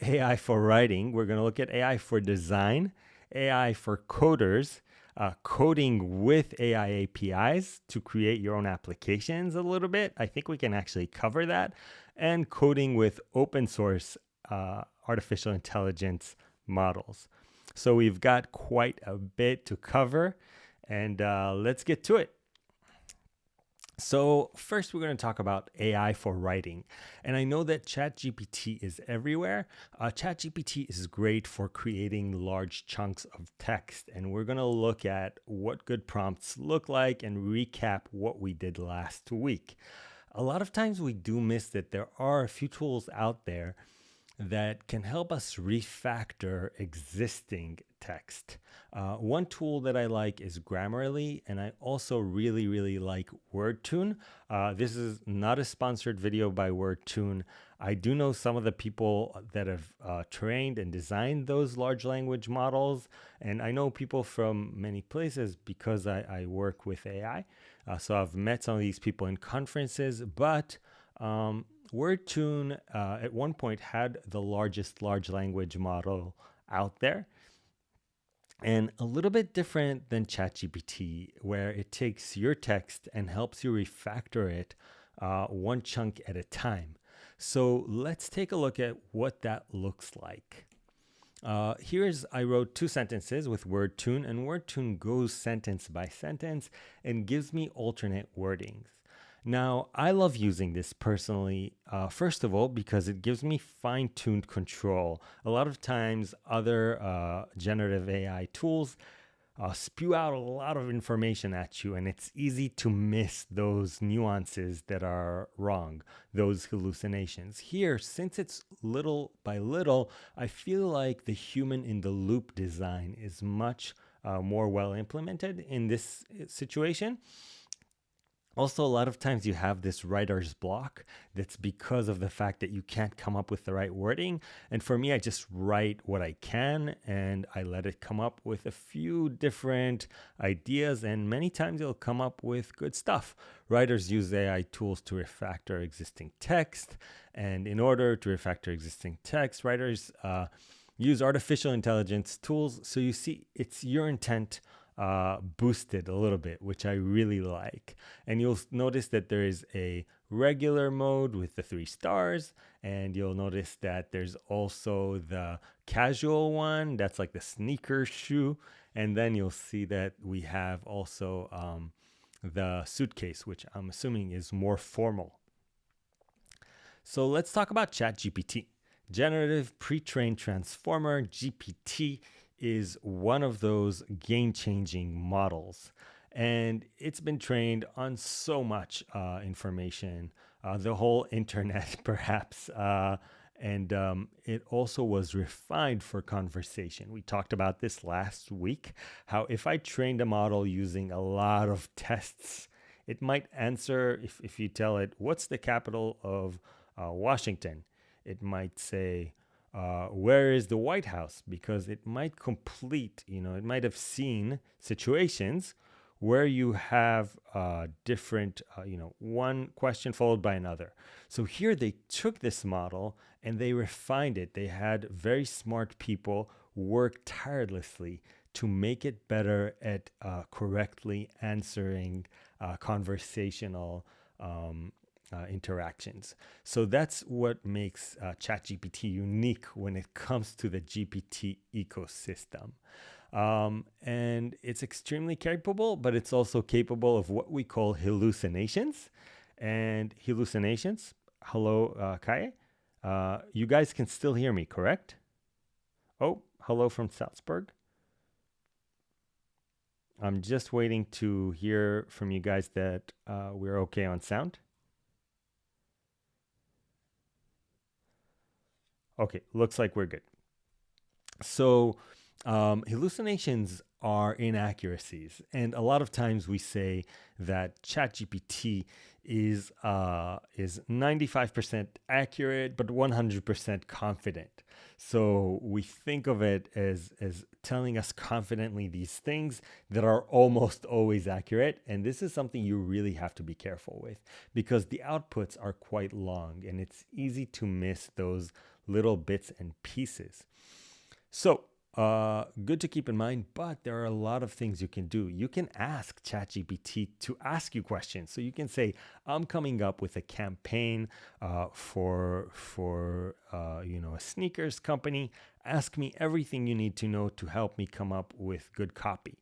AI for writing. We're going to look at AI for design, AI for coders, coding with AI APIs to create your own applications a little bit. I think we can actually cover that. And coding with open source artificial intelligence models. So we've got quite a bit to cover, and let's get to it. So first, we're going to talk about AI for writing. And I know that ChatGPT is everywhere. ChatGPT is great for creating large chunks of text. And we're going to look at what good prompts look like and recap what we did last week. A lot of times we do miss that there are a few tools out there that can help us refactor existing text. One tool that I like is Grammarly, and I also really like WordTune. This is not a sponsored video by WordTune. I do know some of the people that have trained and designed those large language models, and I know people from many places because I work with AI. So I've met some of these people in conferences, but WordTune at one point had the largest large language model out there, and a little bit different than ChatGPT, where it takes your text and helps you refactor it one chunk at a time. So let's take a look at what that looks like. I wrote 2 sentences with WordTune, and WordTune goes sentence by sentence and gives me alternate wordings. Now, I love using this personally, first of all, because it gives me fine-tuned control. A lot of times, other generative AI tools spew out a lot of information at you, and it's easy to miss those nuances that are wrong, those hallucinations. Here, since it's little by little, I feel like the human-in-the-loop design is much more well implemented in this situation. Also, a lot of times you have this writer's block that's because of the fact that you can't come up with the right wording. And for me, I just write what I can and I let it come up with a few different ideas. And many times it'll come up with good stuff. Writers use AI tools to refactor existing text. And in order to refactor existing text, writers use artificial intelligence tools. So you see, it's your intent boosted a little bit, which I really like. And you'll notice that there is a regular mode with the 3 stars, and you'll notice that there's also the casual one, that's like the sneaker shoe, and then you'll see that we have also the suitcase, which I'm assuming is more formal. So let's talk about ChatGPT. Generative Pre-trained Transformer, GPT, is one of those game-changing models. And it's been trained on so much information, the whole internet perhaps, and it also was refined for conversation. We talked about this last week, how if I trained a model using a lot of tests, it might answer, if you tell it, what's the capital of Washington? It might say, where is the White House? Because it might complete, it might have seen situations where you have different, one question followed by another. So here they took this model and they refined it. They had very smart people work tirelessly to make it better at correctly answering conversational interactions. So that's what makes ChatGPT unique when it comes to the GPT ecosystem. And it's extremely capable, but it's also capable of what we call hallucinations. And hallucinations, hello, Kaye. You guys can still hear me, correct? Oh, hello from Salzburg. I'm just waiting to hear from you guys that we're okay on sound. Okay, looks like we're good. So hallucinations are inaccuracies. And a lot of times we say that ChatGPT is 95% accurate, but 100% confident. So we think of it as telling us confidently these things that are almost always accurate. And this is something you really have to be careful with because the outputs are quite long and it's easy to miss those little bits and pieces. So, good to keep in mind, but there are a lot of things you can do. You can ask ChatGPT to ask you questions. So you can say, "I'm coming up with a campaign for a sneakers company. Ask me everything you need to know to help me come up with good copy."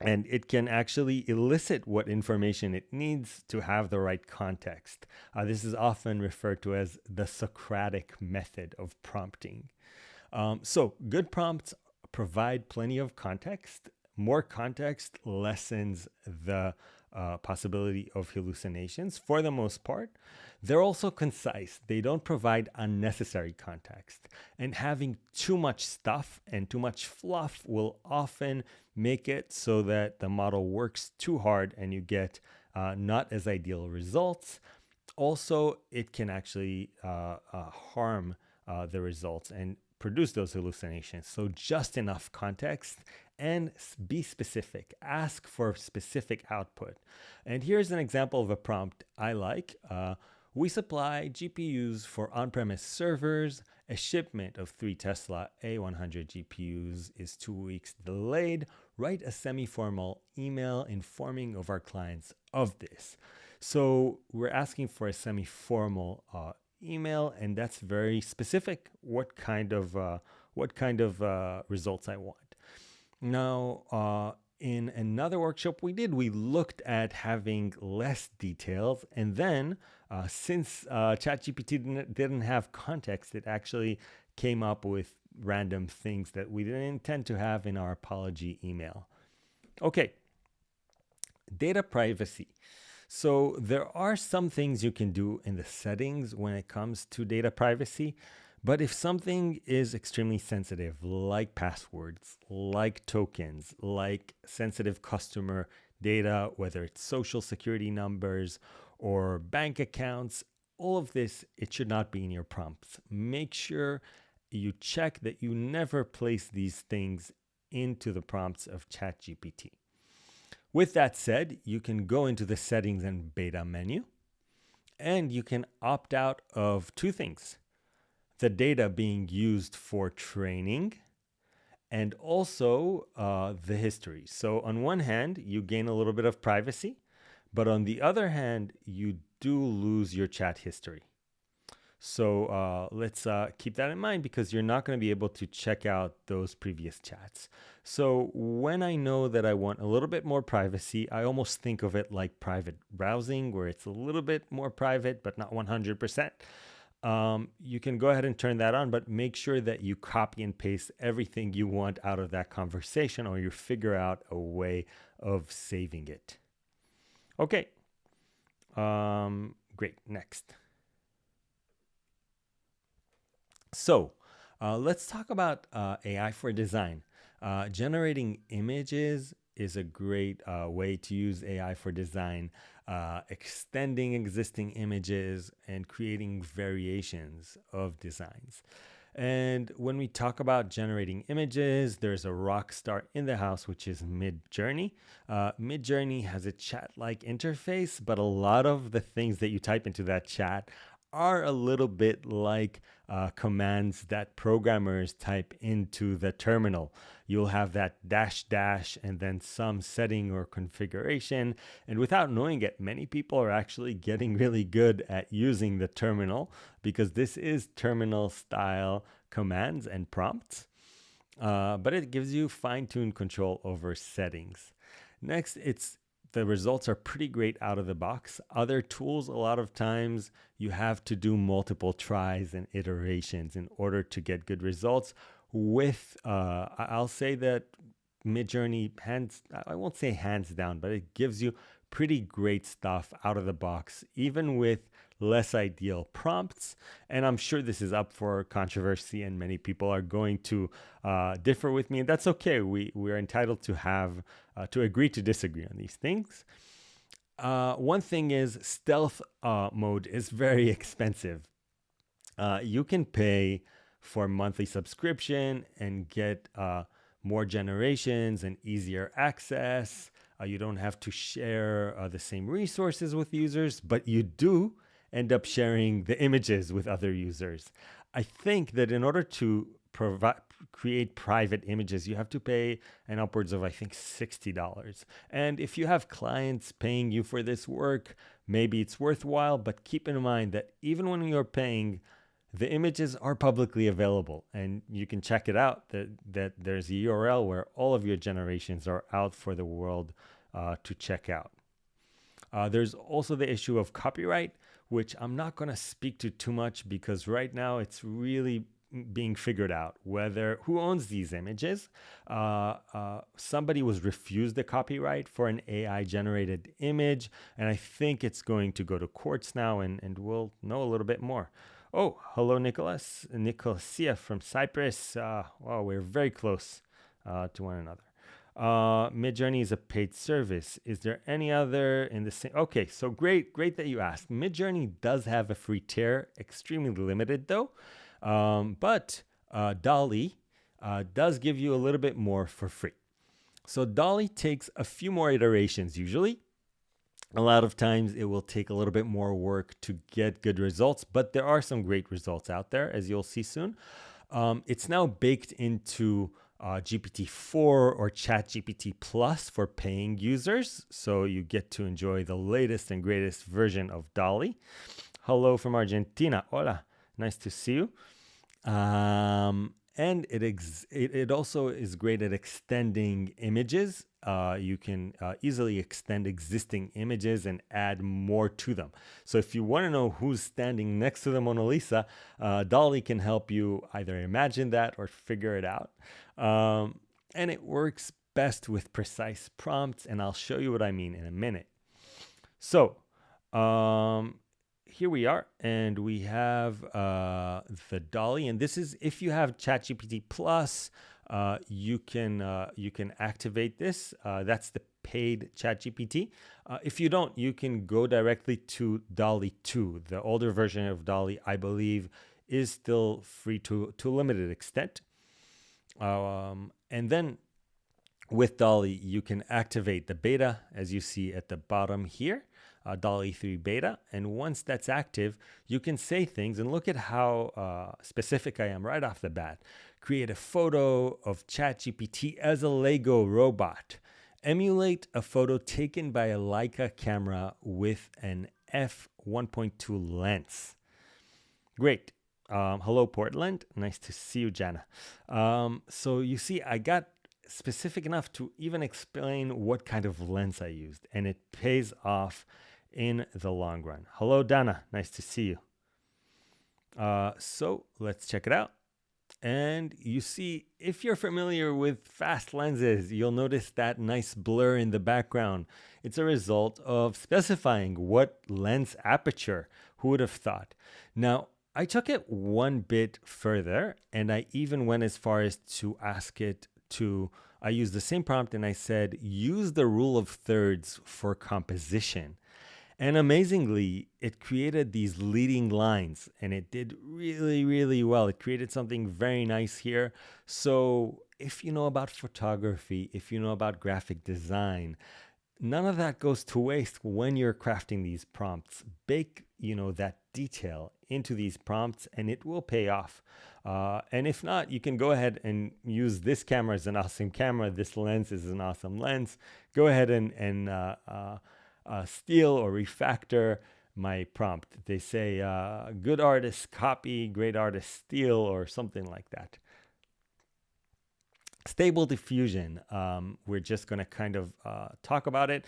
And it can actually elicit what information it needs to have the right context. This is often referred to as the Socratic method of prompting. So good prompts provide plenty of context. More context lessens the possibility of hallucinations for the most part. They're also concise. They don't provide unnecessary context. And having too much stuff and too much fluff will often make it so that the model works too hard and you get not as ideal results. Also, it can actually harm the results and produce those hallucinations. So just enough context and be specific. Ask for specific output. And here's an example of a prompt I like. We supply GPUs for on-premise servers. A shipment of 3 Tesla A100 GPUs is 2 weeks delayed. Write a semi-formal email informing of our clients of this. So we're asking for a semi-formal email, and that's very specific. What kind of results I want. Now, in another workshop we looked at having less details, and then since ChatGPT didn't have context, it actually came up with random things that we didn't intend to have in our apology email. Okay, data privacy. So there are some things you can do in the settings when it comes to data privacy, but if something is extremely sensitive, like passwords, like tokens, like sensitive customer data, whether it's social security numbers or bank accounts, all of this, it should not be in your prompts. Make sure you check that you never place these things into the prompts of ChatGPT. With that said, you can go into the settings and beta menu, and you can opt out of 2 things: the data being used for training and also the history. So on one hand, you gain a little bit of privacy, but on the other hand, you do lose your chat history. So let's keep that in mind, because you're not going to be able to check out those previous chats. So when I know that I want a little bit more privacy, I almost think of it like private browsing, where it's a little bit more private, but not 100%. You can go ahead and turn that on, but make sure that you copy and paste everything you want out of that conversation, or you figure out a way of saving it. Okay. Great. Next. So let's talk about AI for design. Generating images is a great way to use AI for design, extending existing images and creating variations of designs. And when we talk about generating images, there's a rock star in the house, which is Midjourney. Midjourney has a chat-like interface, but a lot of the things that you type into that chat are a little bit like commands that programmers type into the terminal. You'll have that dash and then some setting or configuration. And without knowing it, many people are actually getting really good at using the terminal, because this is terminal style commands and prompts. But it gives you fine-tuned control over settings. Next, the results are pretty great out of the box. Other tools, a lot of times you have to do multiple tries and iterations in order to get good results. I'll say that Midjourney, I won't say hands down, but it gives you pretty great stuff out of the box, even with less ideal prompts. And I'm sure this is up for controversy, and many people are going to differ with me, and that's okay. We're entitled to have to agree to disagree on these things. One thing is, stealth mode is very expensive. You can pay for monthly subscription and get more generations and easier access. You don't have to share the same resources with users, but you do end up sharing the images with other users. I think that in order to create private images, you have to pay an upwards of, I think, $60. And if you have clients paying you for this work, maybe it's worthwhile, but keep in mind that even when you're paying, the images are publicly available and you can check it out. That there's a URL where all of your generations are out for the world to check out. There's also the issue of copyright, which I'm not going to speak to too much because right now it's really being figured out who owns these images. Somebody was refused the copyright for an AI generated image, and I think it's going to go to courts now, and we'll know a little bit more. Oh, hello, Nicosia from Cyprus. Wow, we're very close to one another. Midjourney is a paid service. Is there any other in the same? Okay, so great that you asked. Midjourney does have a free tier, extremely limited though. But Dolly does give you a little bit more for free. So Dolly takes a few more iterations usually. A lot of times it will take a little bit more work to get good results, but there are some great results out there, as you'll see soon. It's now baked into GPT-4 or ChatGPT Plus for paying users, so you get to enjoy the latest and greatest version of Dolly. Hello from Argentina. Hola, nice to see you. And it also is great at extending images. You can easily extend existing images and add more to them. So if you want to know who's standing next to the Mona Lisa, Dolly can help you either imagine that or figure it out. And it works best with precise prompts, and I'll show you what I mean in a minute. So here we are, and we have the Dolly, and this is if you have ChatGPT Plus, you can activate this. That's the paid ChatGPT. If you don't, you can go directly to Dolly 2. The older version of Dolly, I believe, is still free to a limited extent. And then with Dolly, you can activate the beta, as you see at the bottom here. Dolly 3 beta, and once that's active, you can say things, and look at how specific I am right off the bat. Create a photo of ChatGPT as a Lego robot. Emulate a photo taken by a Leica camera with an f1.2 lens. Great. Hello, Portland. Nice to see you, Jana. So you see, I got specific enough to even explain what kind of lens I used, and it pays off in the long run. Hello, Dana. Nice to see you. So let's check it out. And you see, if you're familiar with fast lenses, you'll notice that nice blur in the background. It's a result of specifying what lens aperture. Who would have thought? Now, I took it one bit further, and I even went as far as to ask it to, I used the same prompt and I said, use the rule of thirds for composition. And amazingly, it created these leading lines, and it did really, really well. It created something very nice here. So if you know about photography, if you know about graphic design, none of that goes to waste when you're crafting these prompts. Bake, that detail into these prompts, and it will pay off. And if not, you can go ahead and use this camera as an awesome camera. This lens is an awesome lens. Go ahead and steal or refactor my prompt. They say, good artists copy, great artists steal, or something like that. Stable diffusion, we're just going to kind of talk about it.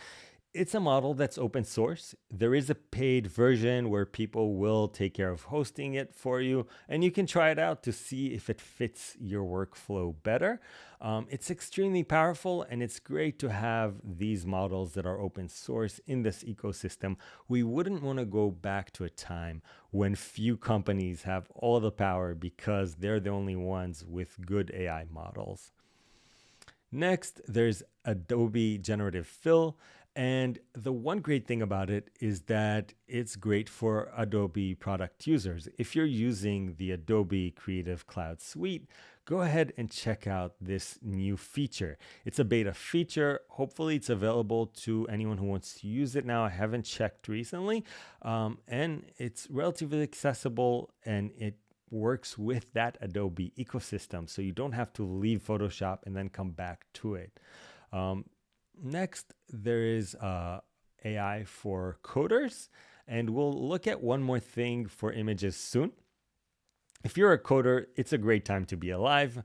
It's a model that's open source. There is a paid version where people will take care of hosting it for you, and you can try it out to see if it fits your workflow better. It's extremely powerful, and it's great to have these models that are open source in this ecosystem. We wouldn't want to go back to a time when few companies have all the power because they're the only ones with good AI models. Next, there's Adobe Generative Fill. And the one great thing about it is that it's great for Adobe product users. If you're using the Adobe Creative Cloud Suite, go ahead and check out this new feature. It's a beta feature. Hopefully it's available to anyone who wants to use it now. I haven't checked recently. And it's relatively accessible, and it works with that Adobe ecosystem. So you don't have to leave Photoshop and then come back to it. Next, there is AI for coders, and we'll look at one more thing for images soon. If you're a coder, it's a great time to be alive.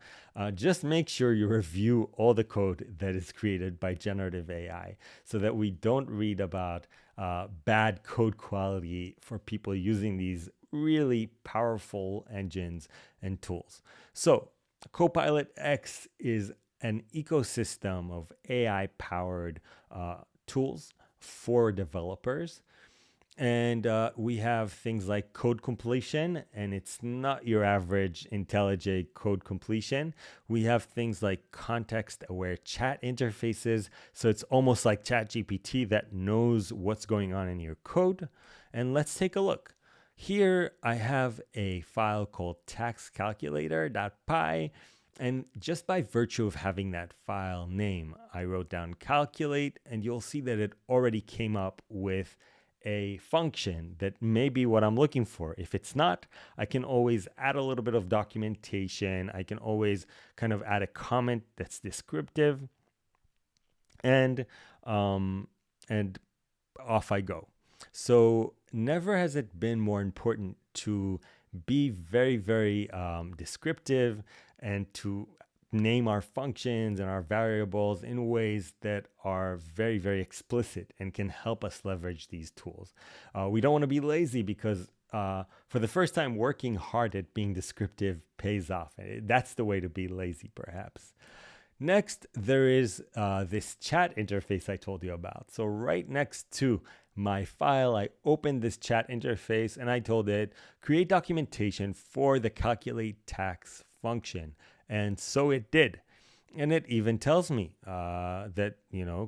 Just make sure you review all the code that is created by generative AI so that we don't read about bad code quality for people using these really powerful engines and tools. So Copilot X is an ecosystem of AI-powered tools for developers. And we have things like code completion, and it's not your average IntelliJ code completion. We have things like context-aware chat interfaces. So it's almost like ChatGPT that knows what's going on in your code. And let's take a look. Here I have a file called taxcalculator.py. And just by virtue of having that file name, I wrote down calculate, and you'll see that it already came up with a function that may be what I'm looking for. If it's not, I can always add a little bit of documentation. I can always kind of add a comment that's descriptive, and off I go. So never has it been more important to be very, very descriptive and to name our functions and our variables in ways that are very, very explicit and can help us leverage these tools. We don't want to be lazy because for the first time, working hard at being descriptive pays off. That's the way to be lazy, perhaps. Next, there is this chat interface I told you about. So right next to my file, I opened this chat interface and I told it, create documentation for the calculate tax function. And so it did. And it even tells me that,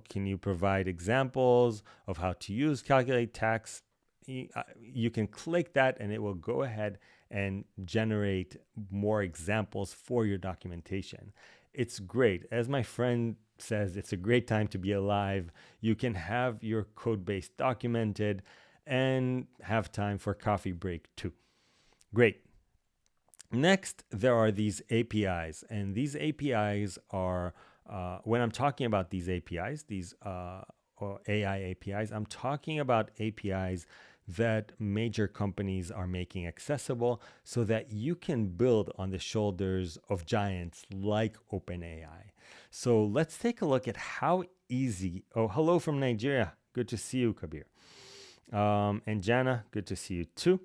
can you provide examples of how to use calculate tax? You can click that and it will go ahead and generate more examples for your documentation. It's great. As my friend says, it's a great time to be alive. You can have your code base documented and have time for coffee break too. Great. Next, there are these APIs, and these APIs are, when I'm talking about these APIs, these or AI APIs, I'm talking about APIs that major companies are making accessible so that you can build on the shoulders of giants like OpenAI. So let's take a look at how easy. Oh, hello from Nigeria. Good to see you, Kabir. And Jana, good to see you too.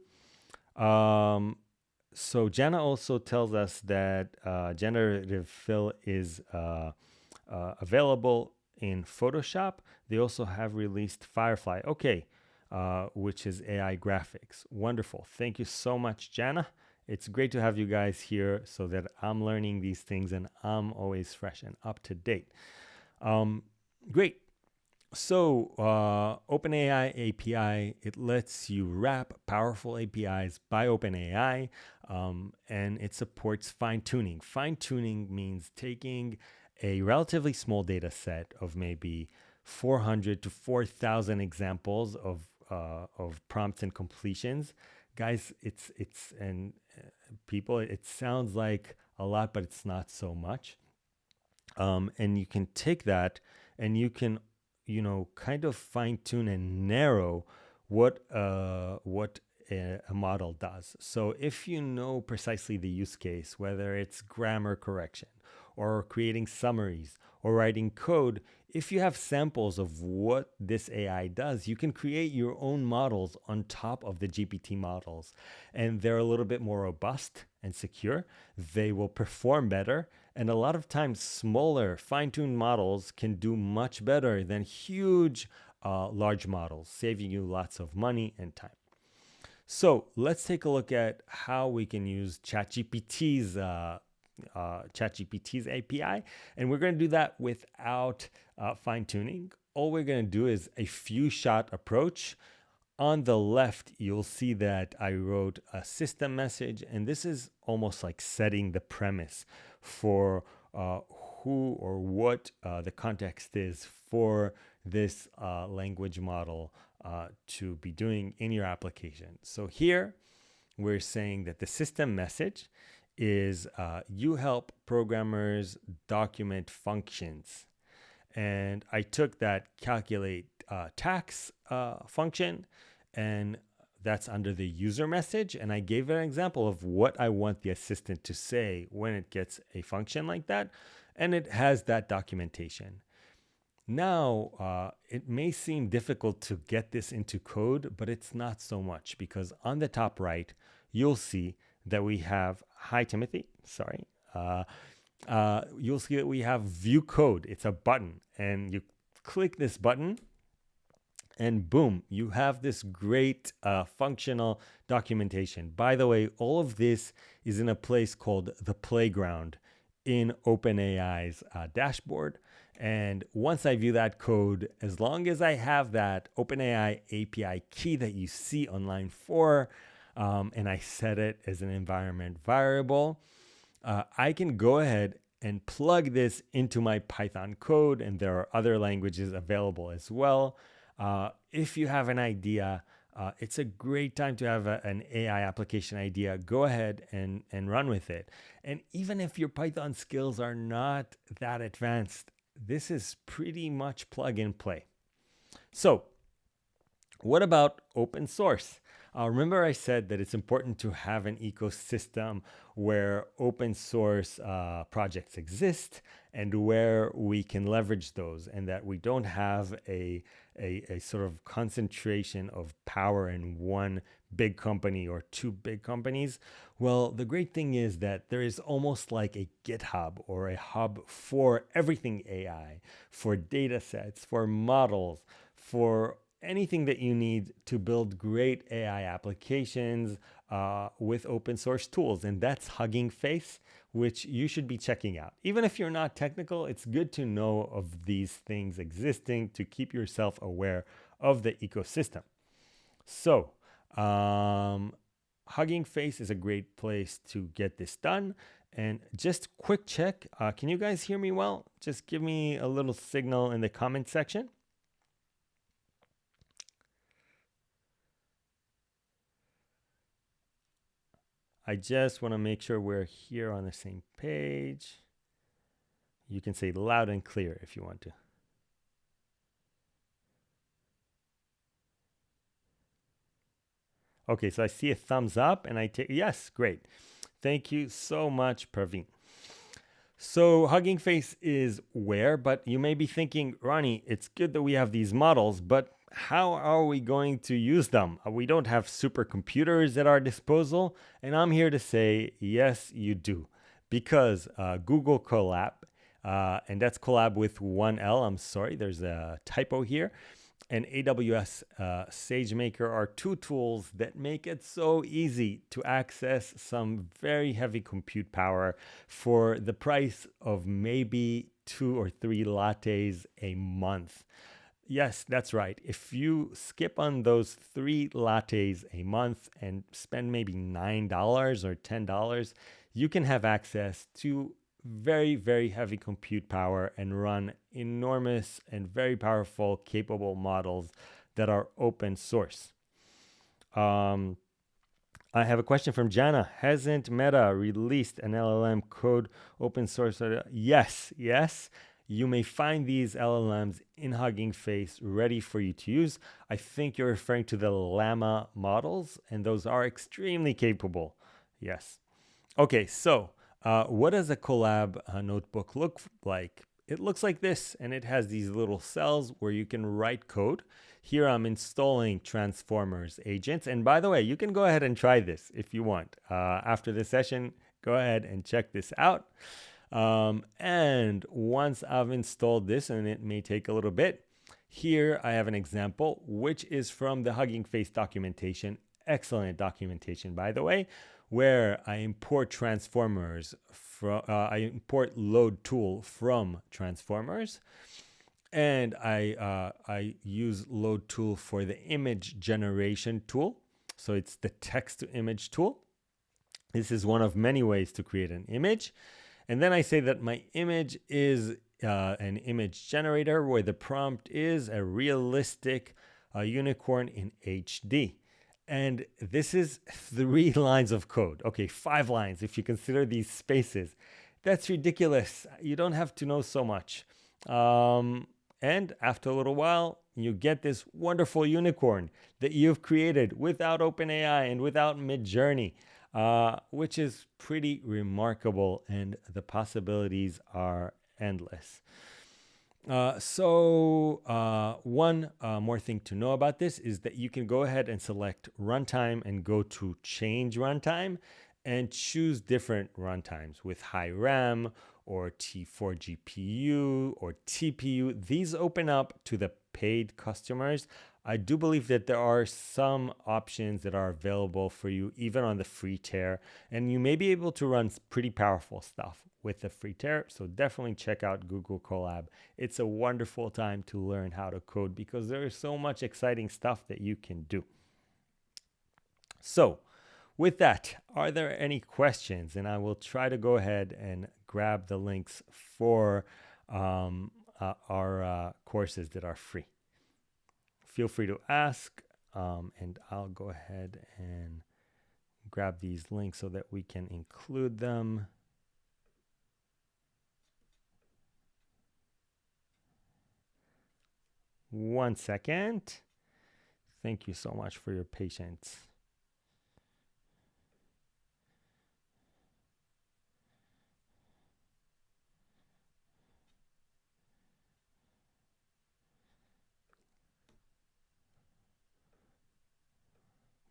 So Jana also tells us that generative fill is available in Photoshop. They also have released Firefly, which is AI graphics. Wonderful. Thank you so much, Jana. It's great to have you guys here so that I'm learning these things and I'm always fresh and up to date. Great. So OpenAI API, it lets you wrap powerful APIs by OpenAI, and it supports fine-tuning. Fine-tuning means taking a relatively small data set of maybe 400 to 4,000 examples of prompts and completions. Guys, people, it sounds like a lot, but it's not so much. And you can take that and you can kind of fine tune and narrow what a model does. So if you know precisely the use case, whether it's grammar correction or creating summaries or writing code, if you have samples of what this AI does, you can create your own models on top of the GPT models. And they're a little bit more robust and secure. They will perform better. And a lot of times, smaller, fine-tuned models can do much better than huge, large models, saving you lots of money and time. So let's take a look at how we can use ChatGPT's API, and we're going to do that without fine-tuning. all we're going to do is a few shot approach. On the left, you'll see that I wrote a system message, and this is almost like setting the premise for who or what the context is for this language model to be doing in your application. So here, we're saying that the system message is you help programmers document functions. And I took that calculate tax function, and that's under the user message. And I gave an example of what I want the assistant to say when it gets a function like that. And it has that documentation. Now, it may seem difficult to get this into code, but it's not so much, because on the top right, you'll see that we have, hi Timothy, sorry. You'll see that we have view code. It's a button, and you click this button and boom, you have this great functional documentation. By the way, all of this is in a place called the playground in OpenAI's dashboard. And once I view that code, as long as I have that OpenAI API key that you see on line 4, and I set it as an environment variable, I can go ahead and plug this into my Python code, and there are other languages available as well. If you have an idea, it's a great time to have an AI application idea. Go ahead and run with it. And even if your Python skills are not that advanced, this is pretty much plug and play. So what about open source? Remember I said that it's important to have an ecosystem where open source projects exist and where we can leverage those, and that we don't have a sort of concentration of power in one big company or two big companies. Well, the great thing is that there is almost like a GitHub or a hub for everything AI, for data sets, for models, for anything that you need to build great AI applications with open source tools. And that's Hugging Face, which you should be checking out. Even if you're not technical, it's good to know of these things existing to keep yourself aware of the ecosystem. So Hugging Face is a great place to get this done. And just quick check, can you guys hear me well? Just give me a little signal in the comment section. I just want to make sure we're here on the same page. You can say loud and clear if you want to. Okay, so I see a thumbs up and I take, yes, great. Thank you so much, Praveen. So Hugging Face is where, but you may be thinking, Ronnie, it's good that we have these models, but how are we going to use them? We don't have supercomputers at our disposal. And I'm here to say, yes, you do. Because Google Colab, and that's collab with one L, I'm sorry, there's a typo here, and AWS SageMaker are two tools that make it so easy to access some very heavy compute power for the price of maybe 2 or 3 lattes a month. Yes, that's right. If you skip on those 3 lattes a month and spend maybe $9 or $10, you can have access to very, very heavy compute power and run enormous and very powerful, capable models that are open source. I have a question from Jana. Hasn't Meta released an LLM code open source? Yes. You may find these LLMs in Hugging Face ready for you to use. I think you're referring to the Llama models, and those are extremely capable. Yes. Okay, so what does a Colab notebook look like? It looks like this, and it has these little cells where you can write code. Here I'm installing transformers agents. And by the way, you can go ahead and try this if you want. After this session, go ahead and check this out. And once I've installed this, and it may take a little bit, here I have an example, which is from the Hugging Face documentation. Excellent documentation, by the way, where I import transformers from, I import load tool from transformers. And I use load tool for the image generation tool. So it's the text to image tool. This is one of many ways to create an image. And then I say that my image is an image generator where the prompt is a realistic unicorn in HD. And this is 3 lines of code. Okay, 5 lines if you consider these spaces. That's ridiculous. You don't have to know so much. And after a little while, you get this wonderful unicorn that you've created without OpenAI and without Midjourney, which is pretty remarkable, and the possibilities are endless. One more thing to know about this is that you can go ahead and select runtime and go to change runtime and choose different runtimes with high RAM or T4 GPU or TPU. These open up to the paid customers. I do believe that there are some options that are available for you even on the free tier, and you may be able to run pretty powerful stuff with the free tier. So definitely check out Google Colab. It's a wonderful time to learn how to code because there is so much exciting stuff that you can do. So with that, are there any questions? And I will try to go ahead and grab the links for our courses that are free. Feel free to ask, and I'll go ahead and grab these links so that we can include them. One second. Thank you so much for your patience.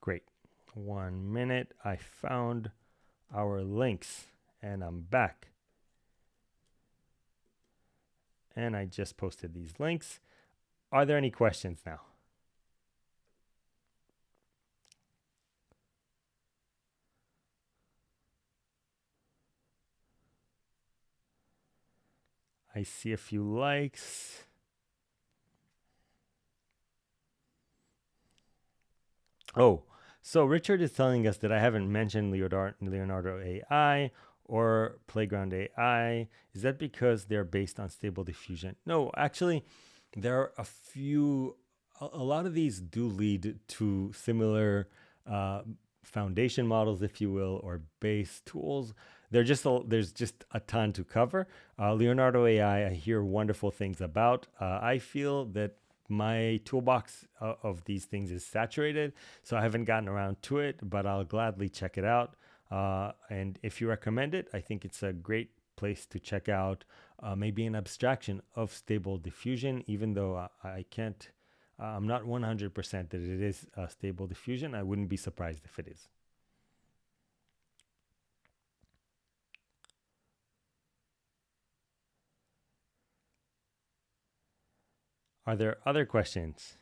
Great. 1 minute. I found our links and I'm back. And I just posted these links. Are there any questions now? I see a few likes. Oh, so Richard is telling us that I haven't mentioned Leonardo AI or Playground AI. Is that because they're based on Stable Diffusion? No, actually, there are a lot of these do lead to similar foundation models, if you will, or base tools. There's just a ton to cover. Leonardo AI, I hear wonderful things about. I feel that my toolbox of these things is saturated, so I haven't gotten around to it, but I'll gladly check it out. And if you recommend it, I think it's a great place to check out maybe an abstraction of Stable Diffusion, even though I'm not 100% that it is Stable Diffusion. I wouldn't be surprised if it is. Are there other questions?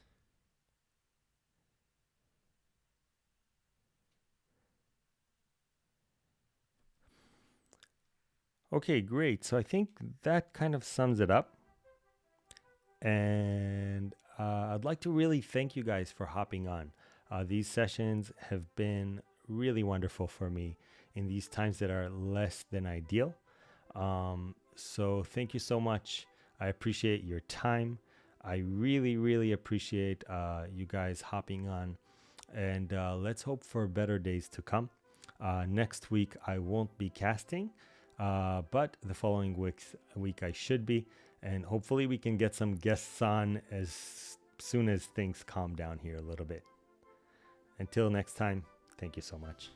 Okay, great. So I think that kind of sums it up. And I'd like to really thank you guys for hopping on. These sessions have been really wonderful for me in these times that are less than ideal. So thank you so much. I appreciate your time. I really, really appreciate you guys hopping on. And let's hope for better days to come. Next week, I won't be casting, but the following week I should be. And hopefully we can get some guests on as soon as things calm down here a little bit. Until next time, thank you so much.